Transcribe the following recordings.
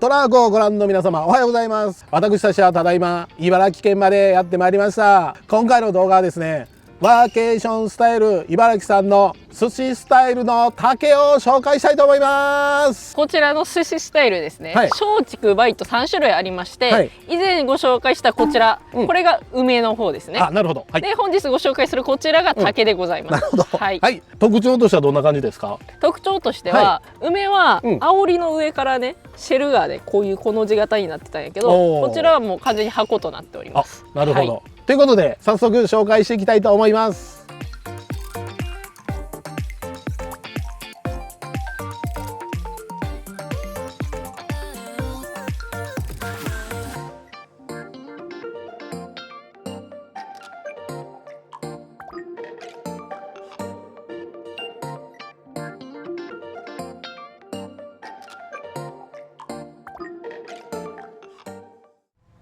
トラークをご覧の皆様おはようございます。私たちはただいま茨城県までやってまいりました。今回の動画はですね、ワーケーションスタイル茨城さんの寿司スタイルの竹を紹介したいと思います。こちらの寿司スタイルですね、はい、松竹梅と3種類ありまして、はい、以前ご紹介したこちら、これが梅の方ですね。あ、なるほど。はい、で本日ご紹介するこちらが竹でございます。なるほど。はい、はい、特徴としてはどんな感じですか？特徴としては、梅は煽りの上からねシェルがねこういうこの字型になってたんやけど、こちらはもう完全に箱となっております。なるほど。ということで早速紹介していきたいと思います。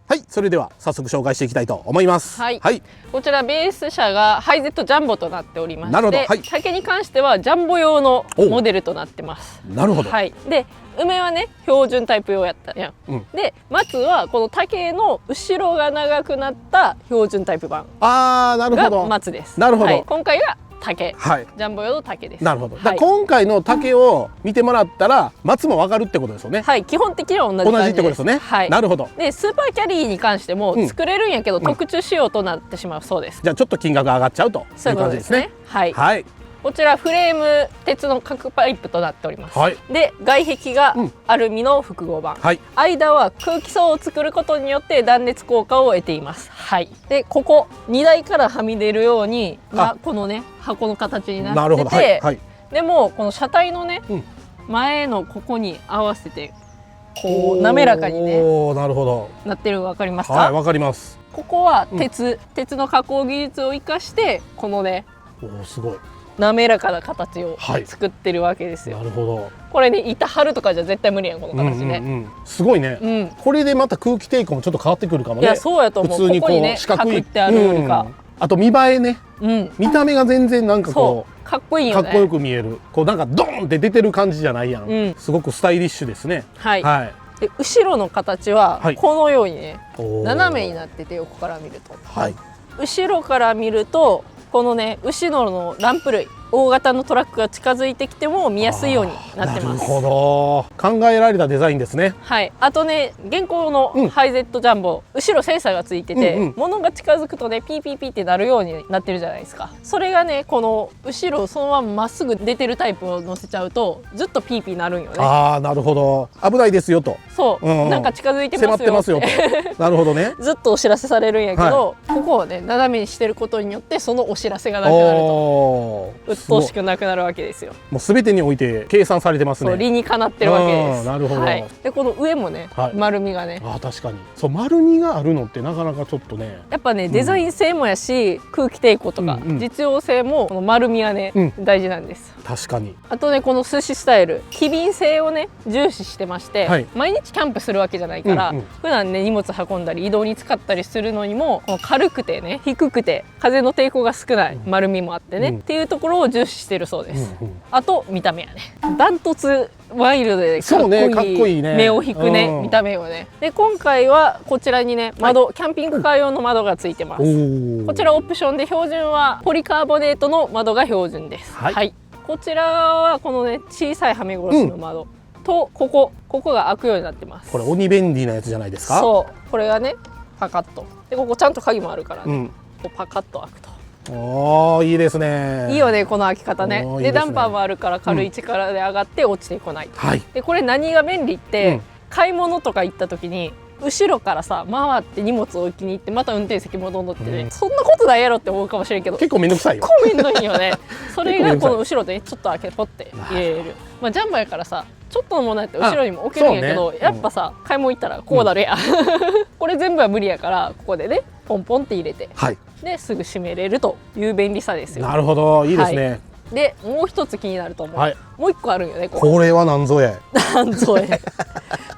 はい、それでは早速紹介していきたいと思います。はい、はい、こちらベース車がハイゼットジャンボとなっておりまして、はい、竹に関してはジャンボ用のモデルとなってます。なるほど。はい、で梅はね標準タイプ用やったやん。で松はこの竹の後ろが長くなった標準タイプ版が松です。なるほど。はい、今回は竹、はい、ジャンボ用の竹です。なるほど。だ今回の竹を見てもらったら松もわかるってことですよね。はい、基本的には同じ感じです。同じってことですよね。はい、なるほど。でスーパーキャリーに関しても作れるんやけど、特注仕様となってしまうそうです。じゃあちょっと金額上がっちゃうという感じですね。はい。はい。こちらフレーム鉄の角パイプとなっております。はい、で外壁がアルミの複合板、はい、間は空気層を作ることによって断熱効果を得ています。はい、でここ荷台からはみ出るように、このね箱の形になってて、はいはい、でもこの車体のね、前のここに合わせてこう滑らかにねなってるの分かりますか？はい、分かります。ここは鉄の加工技術を生かしてこのねすごい滑らかな形を作ってるわけですよ。なるほど。これね板張るとかじゃ絶対無理やんこの形ね。すごいね。これでまた空気抵抗もちょっと変わってくるかもね。いやそうやと思う。普通にこう四角いってあるよりか。あと見栄えね。見た目が全然なんかこうかっこいいよね。かっこよく見える。こうなんかドーンって出てる感じじゃないやん。すごくスタイリッシュですね。はい。で後ろの形はこのようにね斜めになってて横から見ると。はい。後ろから見るとこのね後ろのランプ類大型のトラックが近づいてきても見やすいようになってます。なるほど。考えられたデザインですね。はい。あとね現行のハイゼットジャンボ、後ろセンサーがついてて、物が近づくとねピーピーピーってなるようになってるじゃないですか。それがねこの後ろそのまままっすぐ出てるタイプを乗せちゃうとずっとピーピーなるんよね。ああ、なるほど。危ないですよと。そう。なんか近づいてますよ。迫ってますよと。なるほどね。ずっとお知らせされるんやけど、ここをね斜めにしてることによってそのお知らせがなくなると。鬱陶しくなくなるわけですよ。もうすべてにおいて計算されてますね。そう、理にかなってるわけです。なるほど。はい、でこの上もね、丸みがね。あ、確かに。そう、丸みがあるのってなかなかちょっとね。やっぱねデザイン性もやし、空気抵抗とか実用性もこの丸みがね、大事なんです。確かに。あとねこの寿司スタイル機敏性をね重視してまして、毎日キャンプするわけじゃないから、普段ね荷物運んだり移動に使ったりするのにもこの軽くてね低くて風の抵抗が少ない丸みもあってね、っていうところを重視してるそうです。あと見た目やね。ダントツワイルドでかっこいい目を引くね見た目をね。で今回はこちらにね窓、キャンピングカー用の窓がついてます。こちらオプションで標準はポリカーボネートの窓が標準です。はい。こちらはこのね小さいはめ殺しの窓とここが開くようになってます。これ鬼便利なやつじゃないですか。そうこれがねパカッとでここちゃんと鍵もあるからね、こうパカッと開くと。おー、いいですね。いいよねこの開き方ね。でダンパーもあるから軽い力で上がって落ちてこない。でこれ何が便利って、買い物とか行った時に後ろからさ回って荷物を置きに行ってまた運転席戻ってね、そんなことないやろって思うかもしれんけど結構めんどくさいよ。結構めんどいよね。それがこの後ろでちょっと開けてポッて入れる。まあジャンボやからさちょっとのものやって後ろにも置けるんやけど、やっぱさ買い物行ったらこうなるやん。これ全部は無理やからここでねポンポンって入れて、ですぐ閉めれるという便利さですよ。なるほど、いいですね。でもう一つ気になると思う、もう一個あるんよね。これは何ぞや。何ぞや。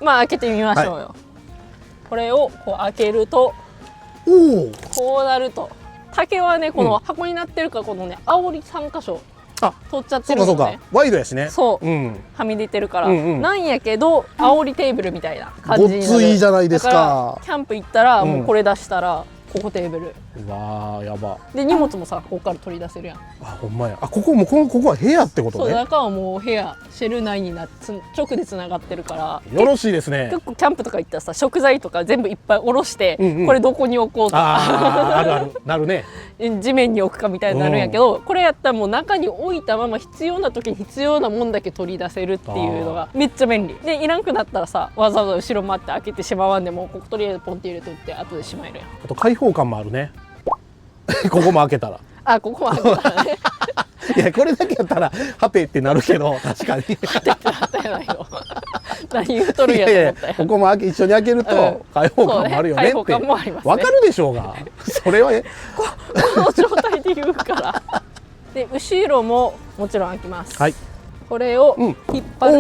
まあ開けてみましょうよ。これをこう開けるとこうなると、竹はねこの箱になってるからこのね煽り3箇所取っちゃってそうかそうかるのね。ワイドやしね。そう、うん。はみ出てるから、うんうんなんやけど煽りテーブルみたいな感じになる。ごっついじゃないですか。だからキャンプ行ったら、うんもうこれ出したらここテーブルうわーやば。で荷物もさここから取り出せるやん。あほんまや。あここもここは部屋ってことそうね。中はもう部屋シェル内に直でつながってるから、よろしいですね。結構キャンプとか行ったらさ食材とか全部いっぱい下ろして、うんうん、これどこに置こうとかあるあるなるね。地面に置くかみたいになるんやけど、これやったらもう中に置いたまま必要な時に必要なもんだけ取り出せるっていうのがめっちゃ便利で、いらんくなったらさわざわざ後ろ回って開けてしまわんでもこことりあえずポンって入れといて後でしまえるやん。あと開放感もあるね。ここも開けたら。あここは開けたらねいやこれだけやったらはてってなるけど確かに。はてないの何言うとるんやと思ったよ。ここも一緒に開けると開放感もあるよねって。開放感もありますね。わかるでしょうが。それはこの状態で言うからで後ろももちろん開きます。はい。これを引っ張ると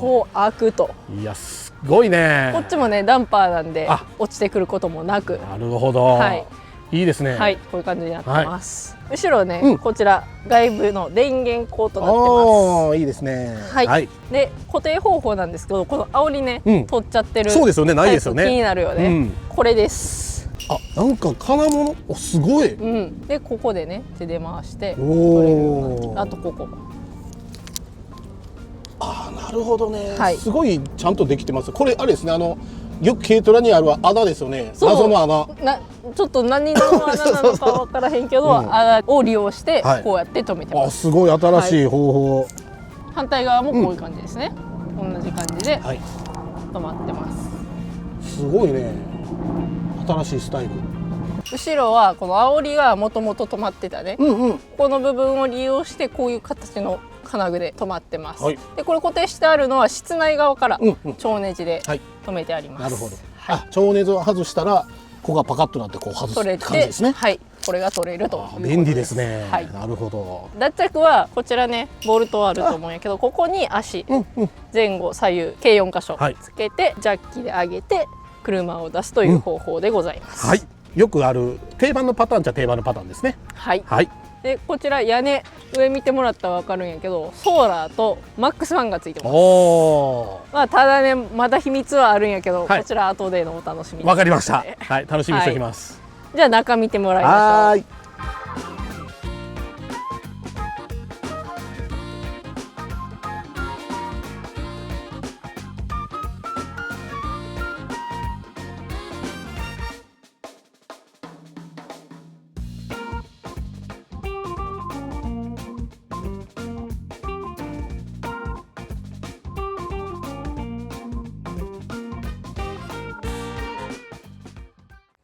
こう開くと。いやすごいね。こっちもねダンパーなんで落ちてくることもなく。なるほど。はい。いいですね。はい、こういう感じになってます。はい、後ろね、こちら外部の電源口となってます。おーいいですね。はい。はい、で固定方法なんですけど、この煽りね、取っちゃってる。そうですよね、ないですよね。気になるよね。これです。あ、なんか金物、おすごい。でここでね手で回して取れるようになって、あとここ。あ、なるほどね。はい、すごいちゃんとできてます。これあれですね、よく軽トラにある穴ですよね。謎の穴。ちょっと何の穴なのか分からへんけど、穴を利用してこうやって止めてます。あ、すごい新しい方法。反対側もこういう感じですね。同じ感じで止まってます。すごいね。新しいスタイル。後ろはこの煽りがもともと止まってたね。この部分を利用してこういう形の金具で止まってます。でこれ固定してあるのは室内側から超ネジで止めてあります。なるほど。あ、超ネジを外したらここがパカッとなってこう外すって感じですね。はい、これが取れるということです。便利ですね。はい、なるほど。脱着はこちらねボルトあると思うんやけど、ここに足前後左右計4箇所つけてジャッキで上げて車を出すという方法でございます。はい。よくある定番のパターンじゃ定番のパターンですね。はい。はい。でこちら屋根上見てもらったら分かるんやけど、ソーラーとマックスファンがついてます。まあただねまだ秘密はあるんやけど、こちら後でのお楽しみ。わかりました。はい、楽しみにしておきます。じゃあ中見てもらいましょう。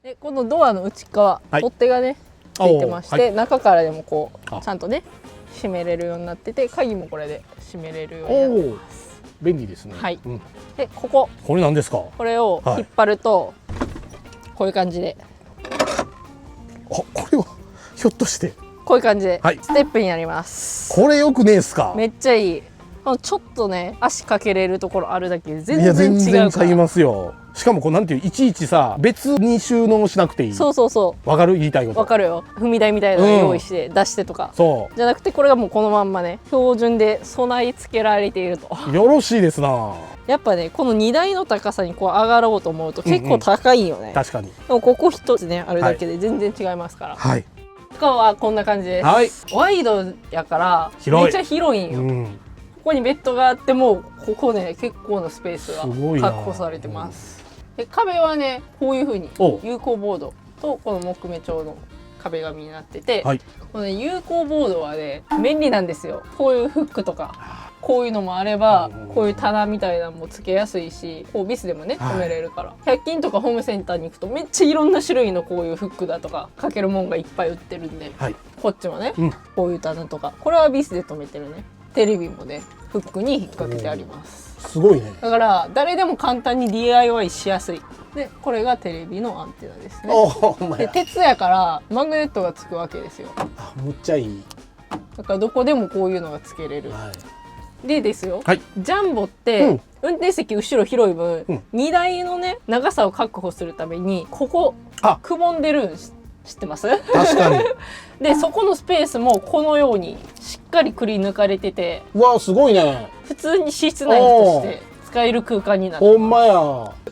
でこのドアの内側、取っ手がねついてまして、中からでもこうちゃんとね閉めれるようになってて、鍵もこれで閉めれるようになってます。便利ですね。はい。でこれなんですか？これを引っ張るとこういう感じで、これはひょっとしてこういう感じでステップになります。これよくねえすか？めっちゃいい。ちょっとね足かけれるところあるだけで全然違うから。いや全然買いますよ。しかもこうなんていういちいちさ別に収納しなくていい。そうそうそう。わかる言いたいこと。わかるよ。踏み台みたいなの用意して出してとか。そう。じゃなくてこれがもうこのまんまね標準で備え付けられていると。よろしいですな。やっぱねこの荷台の高さにこう上がろうと思うと結構高いよね。確かに。でもここ一つねあるだけで全然違いますから。はい。他はこんな感じです。はい。ワイドやからめっちゃ広いんよ。ここにベッドがあってもここね結構なスペースが確保されてます。で壁はねこういう風に有孔ボードとこの木目調の壁紙になってて、このね有孔ボードはね便利なんですよ。こういうフックとかこういうのもあればこういう棚みたいなのもつけやすいし、こうビスでもね止めれるから、100均とかホームセンターに行くとめっちゃいろんな種類のこういうフックだとかかけるもんがいっぱい売ってるんで、こっちもねこういう棚とか、これはビスで止めてるね。テレビもねフックに引っ掛けてあります。すごいね。だから誰でも簡単に DIY しやすい。でこれがテレビのアンテナですね。で鉄やからマグネットがつくわけですよ。あ、むっちゃいい。だからどこでもこういうのがつけれる。でですよ、ジャンボって、運転席後ろ広い分、荷台のね長さを確保するためにここくぼんでるん知ってます？確かに。でそこのスペースもこのようにしっかりくり抜かれてて、うわすごいね。普通に室内として使える空間になってます。ほんまや。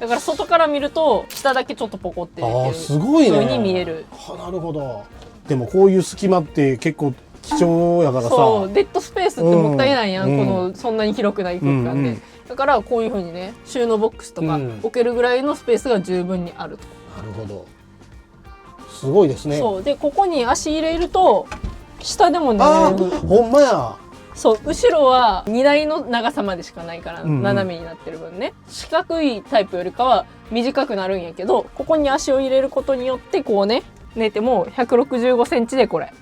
だから外から見ると下だけちょっとポコって出てるすごいね。風に見える。なるほど。でもこういう隙間って結構貴重やからさ。そうデッドスペースってもったいないやん、このそんなに広くない空間で、だからこういう風にね収納ボックスとか置けるぐらいのスペースが十分にあると。なるほど。すごいですね。そうでここに足入れると下でも寝れる。ほんまや。そう後ろは荷台の長さまでしかないから、斜めになってる分ね四角いタイプよりかは短くなるんやけど、ここに足を入れることによってこうね寝ても165センチでこれ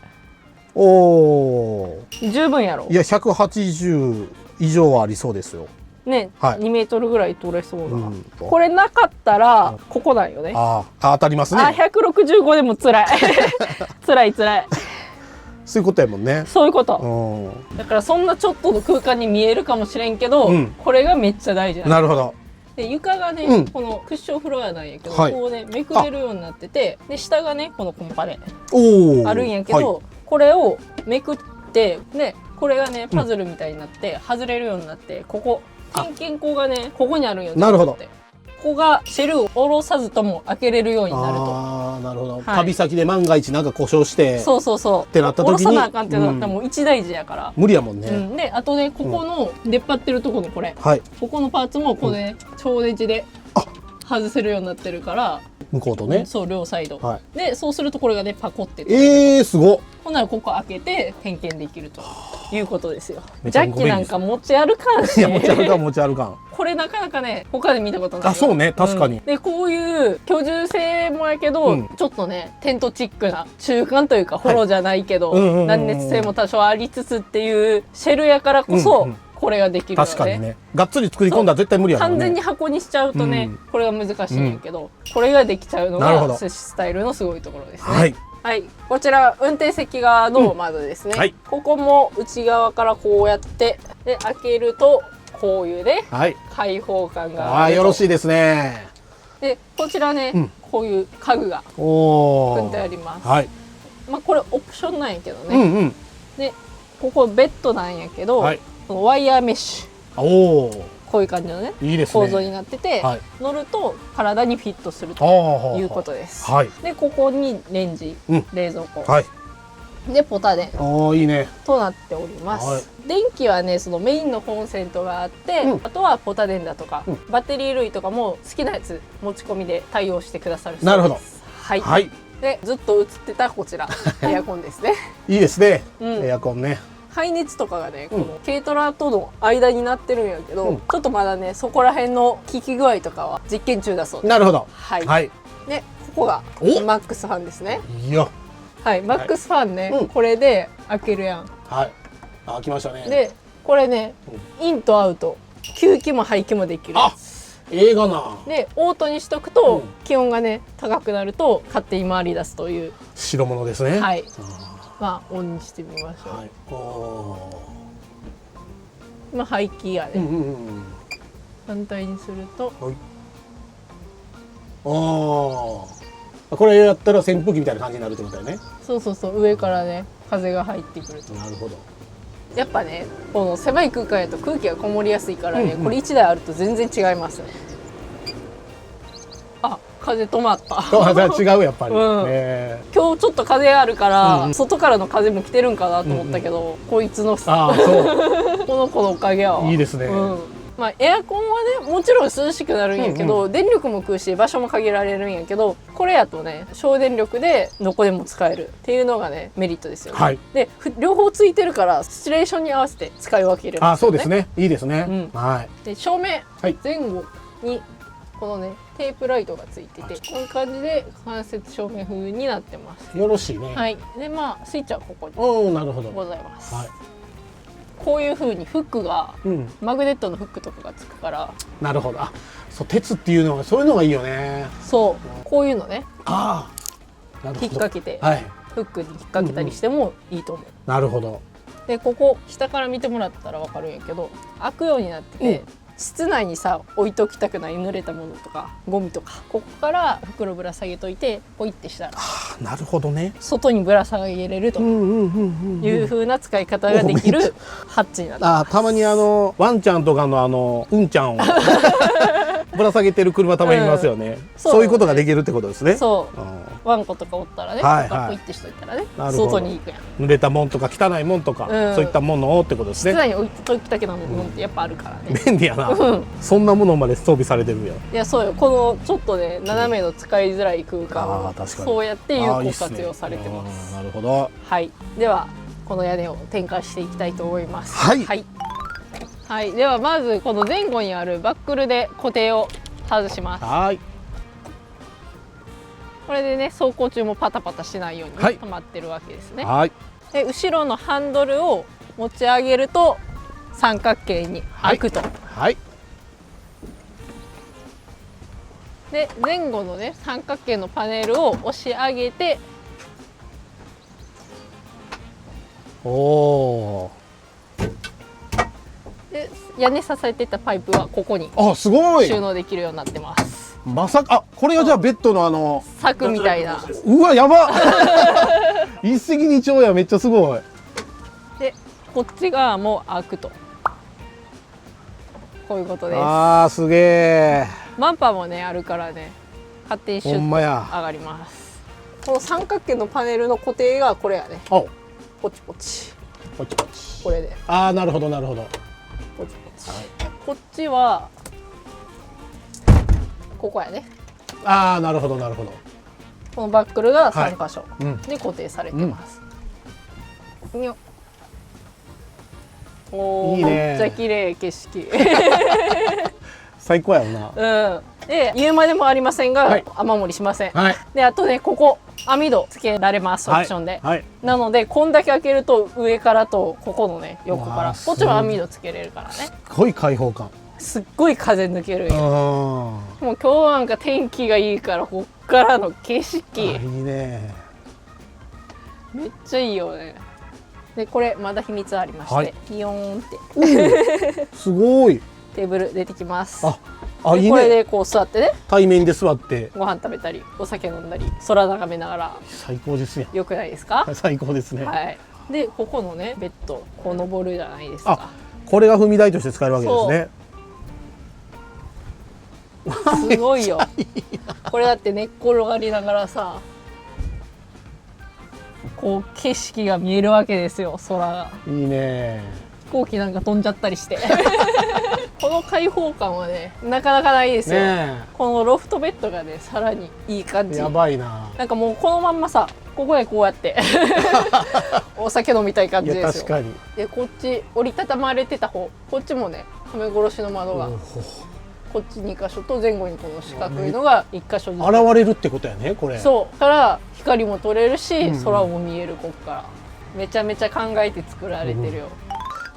十分やろ。いや180以上はありそうですよね、2メートルぐらい取れそうな、これなかったらここなんよね。当たりますね。165でもつらいつらいそういうことやもんね。そういうこと。だからそんなちょっとの空間に見えるかもしれんけど、これがめっちゃ大事なるほど。で床がね、このクッションフロアなんやけど、こうねめくれるようになってて、で下がねこのコンパネあるんやけど、これをめくってでこれがねパズルみたいになって外れるようになって、ここ点検口がねここにあるんよ。なるほど。ここがシェルを下ろさずとも開けれるようになると。なるほど。旅先で万が一なんか故障してってなった時に下ろさなあかんってなったらもう一大事やから無理やもんね。であとねここの出っ張ってるとこのこれ、ここのパーツもこれ超ネジで外せるようになってるから、向こうとね。そう両サイドでそうするとこれがねパコってすごっ。ほんならここ開けて点検できるということですよ。ジャッキなんか持ち歩かんし。いや持ち歩かん。これなかなかね他で見たことない。そうね確かに。でこういう居住性もやけど、ちょっとねテントチックな中間というかホロじゃないけど断熱性も多少ありつつっていうシェルやからこそこれができるので。確かにね。がっつり作り込んだら絶対無理やもんね。完全に箱にしちゃうとね、これが難しいんやけど、これができちゃうのが寿司スタイルのすごいところですね。はい、こちら運転席側の窓ですね、ここも内側からこうやってで開けるとこういうね、開放感があると。よろしいですね。でこちらね、こういう家具が組んであります。まあこれオプションなんやけどね、でここベッドなんやけど、ワイヤーメッシュこういう感じのね構造になってて、乗ると体にフィットするということです。でここにレンジ、冷蔵庫、でポタ電いいねとなっております。電気はねそのメインのコンセントがあって、あとはポタ電だとか、バッテリー類とかも好きなやつ持ち込みで対応してくださるそうです。なるほど。はい。でずっと映ってたこちらエアコンですね。いいですね。エアコンね。排熱とかがねこの軽トラとの間になってるんやけど、ちょっとまだねそこら辺の効き具合とかは実験中だそうです。なるほど。でここがマックスファンですね。マックスファンね、これで開けるやん。開きましたね。でこれね、インとアウト吸気も排気もできる。映画な。でオートにしとくと、気温がね高くなると勝手に回り出すという代物ですね。まあオンにしてみましょう。まあ排気やね。反対にすると、これやったら扇風機みたいな感じになるってことだよね。そう上からね風が入ってくると。なるほど。やっぱねこの狭い空間やと空気がこもりやすいからね、これ1台あると全然違いますね。風止まった。違うやっぱり。今日ちょっと風あるから、外からの風も来てるんかなと思ったけど、こいつのこの子のおかげやわ。いいですね。まあエアコンはねもちろん涼しくなるんやけど、電力も食うし場所も限られるんやけど、これやとね省電力でどこでも使えるっていうのがねメリットですよね。で両方ついてるからシチュエーションに合わせて使い分けるんですよね。そうですね。いいですね。で照明、前後にこのねテープライトがついてて、こういう感じで間接照明風になってます。よろしいね。でまあスイッチはここになるほどございます。こういう風にフックが、マグネットのフックとかがつくから。なるほど。そう鉄っていうのはそういうのがいいよね。こういうのね引っ掛けて、フックに引っ掛けたりしてもいいと思う。なるほど。でここ下から見てもらったら分かるんやけど開くようになってて、室内にさ置いときたくない濡れたものとかゴミとか、ここから袋ぶら下げといてポイってしたらなるほどね。外にぶら下げれるという風な使い方ができるハッチになってます。たまにワンちゃんとかのうんちゃんをぶら下げてる車たまにいますよね、そういうことができるってことですね。そう、ワンコとかおったらね、はいはい、ここからポイってしといたらね、外に行くやん。濡れたもんとか汚いもんとか、そういったものをってことですね。室内に置いときたけなもんってやっぱあるからね。便利やな、そんなものまで装備されてるよ。いやそうよ、このちょっとね斜めの使いづらい空間をそうやって有効活用されてます。なるほど。はい、ではこの屋根を展開していきたいと思います。はい、はいはい、ではまずこの前後にあるバックルで固定を外します。はい。これでね走行中もパタパタしないように止まってるわけですね。はい。で後ろのハンドルを持ち上げると三角形に開くと。はい。で前後のね三角形のパネルを押し上げて、おお。で屋根支えてたパイプはここにすごい収納できるようになってます。まさかこれがじゃあベッドの柵みたいな。うわやば一石二鳥や、めっちゃすごい。でこっち側も開くと、こういうことです。すげえ。マンパもねあるからね、勝手にシュッと上がります。この三角形のパネルの固定がこれやね。ポチポチポチポチ、これで。なるほどなるほど。ポチポチ、こっちはここやね。なるほどなるほど。このバックルが3箇所で固定されてます。おー、いいね。めっちゃ綺麗景色最高やろな。で言うまでもありませんが、雨漏りしません。であとね、ここ網戸つけられます、オプションで。なのでこんだけ開けると上からとここのね横からこっちも網戸つけれるからね。すごい開放感。すっごい風抜けるよ。もう今日なんか天気がいいから、こっからの景色いいね。めっちゃいいよね。でこれまだ秘密ありまして、ピヨーンってすごいテーブル出てきます。いいね。これでこう座ってね、対面で座ってご飯食べたりお酒飲んだり空眺めながら。最高ですね。よくないですか？最高ですね。はい。でここのねベッドこう登るじゃないですか。これが踏み台として使えるわけですね。すごいよ。これだって寝っ転がりながらさ、こう景色が見えるわけですよ、空が。いいね。飛行機なんか飛んじゃったりしてこの開放感はねなかなかないですよ。このロフトベッドがねさらにいい感じ。やばいな。なんかもうこのまんまさ、ここでこうやってお酒飲みたい感じですよ。確かに。でこっち折りたたまれてた方、こっちもねはめ殺しの窓がこっち2箇所と前後にこの四角いのが1箇所ずつ現れるってことやね、これ。そうから光も取れるし、空も見える。こっからめちゃめちゃ考えて作られてるよ。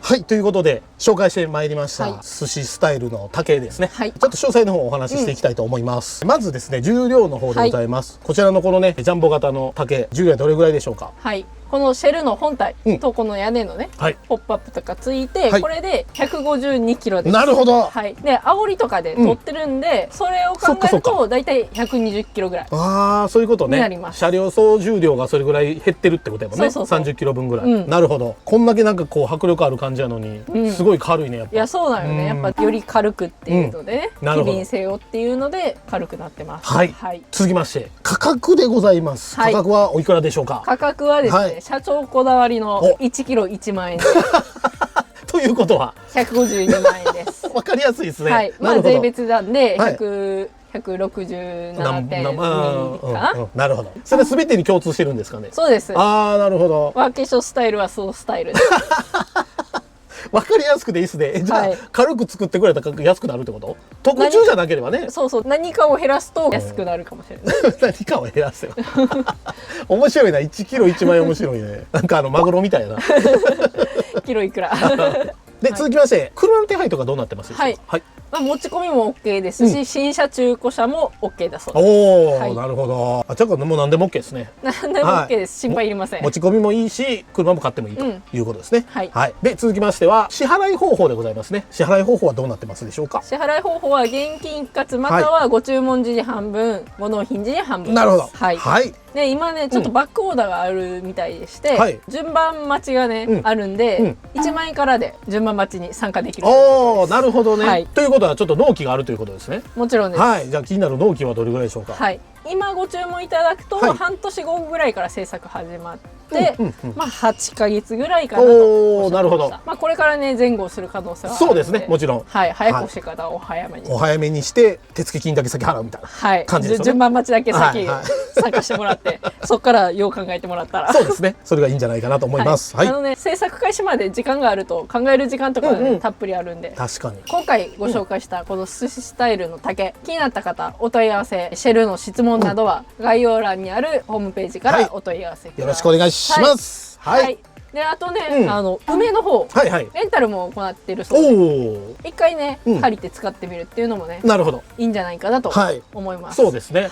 はい、ということで紹介してまいりました、寿司スタイルの竹ですね。ちょっと詳細の方をお話ししていきたいと思います。まずですね、重量の方でございます。こちらのこのねジャンボ型の竹、重量はどれぐらいでしょうか？はい、このシェルの本体とこの屋根のね、ポップアップとかついて、これで152キロです。なるほど。はい。で煽りとかで取ってるんで、それを考えるとだいたい120キロぐらい。そういうことね。車両総重量がそれぐらい減ってるってことやもんね。30キロ分ぐらい。なるほど。こんだけなんかこう迫力ある感じなのに、すごい軽いねやっぱ。いやそうなのよね。やっぱより軽くっていうのでね、機敏性をっていうので軽くなってます。はい。続きまして価格でございます。価格はおいくらでしょうか？価格はですね、社長こだわりの1キロ1万円です。ということは152万円です。わかりやすいですね。はい。まあ税別なんで167点かな。なるほど。それすべてに共通してるんですかね？そうです。なるほど。ワーケーションスタイルはそうスタイルです。わかりやすくていいですね。じゃあ軽く作ってくれたら安くなるってこと？特注じゃなければね。そうそう、何かを減らすと安くなるかもしれない。何かを減らすよ。面白いな。1キロ1万円面白いね。なんかマグロみたいな。キロいくら。で続きまして車の手配とかどうなってますでしょうか？はい。まあ、持ち込みも OK ですし、新車中古車も OK だそうです。おお、はいなるほど。あ、じゃあもう何でも OK ですね。何でも OK です。心配いりません。持ち込みもいいし、車も買ってもいいということですね。はい。で、続きましては支払い方法でございますね。支払い方法はどうなってますでしょうか。支払い方法は現金一括またはご注文時に半分、ご納品時に半分です。なるほど。はい。で今ねちょっとバックオーダーがあるみたいでして、順番待ちがね、あるんで、1万円からで順番待ちに参加できるということです。なるほどね。ということはちょっと納期があるということですね。もちろんです。じゃあ気になる納期はどれぐらいでしょうか。今ご注文いただくと、半年後ぐらいから制作始まって、まあ8ヶ月ぐらいかなとおっしゃってました。まあこれからね前後する可能性はあるので、そうですね、もちろん。早く欲しい方はお早めに。お早めにして手付金だけ先払うみたいな感じですよね。順番待ちだけ先参加してもらって、そこからよう考えてもらったら。そうですね。それがいいんじゃないかなと思います。制作開始まで時間があると考える時間とかたっぷりあるんで。確かに。今回ご紹介したこの寿司スタイルの竹、気になった方お問い合わせ、シェルの質問などは概要欄にあるホームページからお問い合わせください。よろしくお願いします。であとね、梅の方、レンタルも行っているそうで、一回ね借りて使ってみるっていうのもね、なるほど、いいんじゃないかなと思います。そうですね。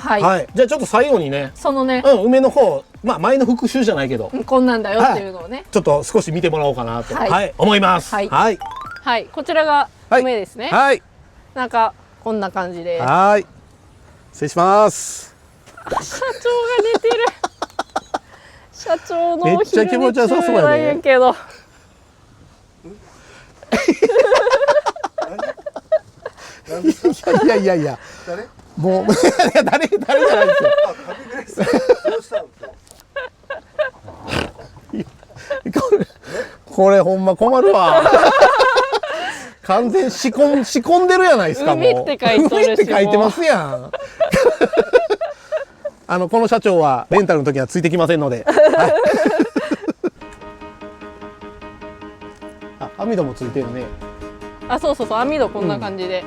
じゃあちょっと最後にね、そのね梅の方、まあ前の復習じゃないけど、こんなんだよっていうのをね、ちょっと少し見てもらおうかなと思います。こちらが梅ですね。なんかこんな感じで。失礼します。社長が寝てる。社長のお昼寝中なんやけど。いやもう誰じゃないですよ。これほんま困るわ。完全仕込んでるやないですか。海って書いてるし、海って書いてますやん。この社長はレンタルの時にはついてきませんので。網戸もついてるね。そう網戸こんな感じで。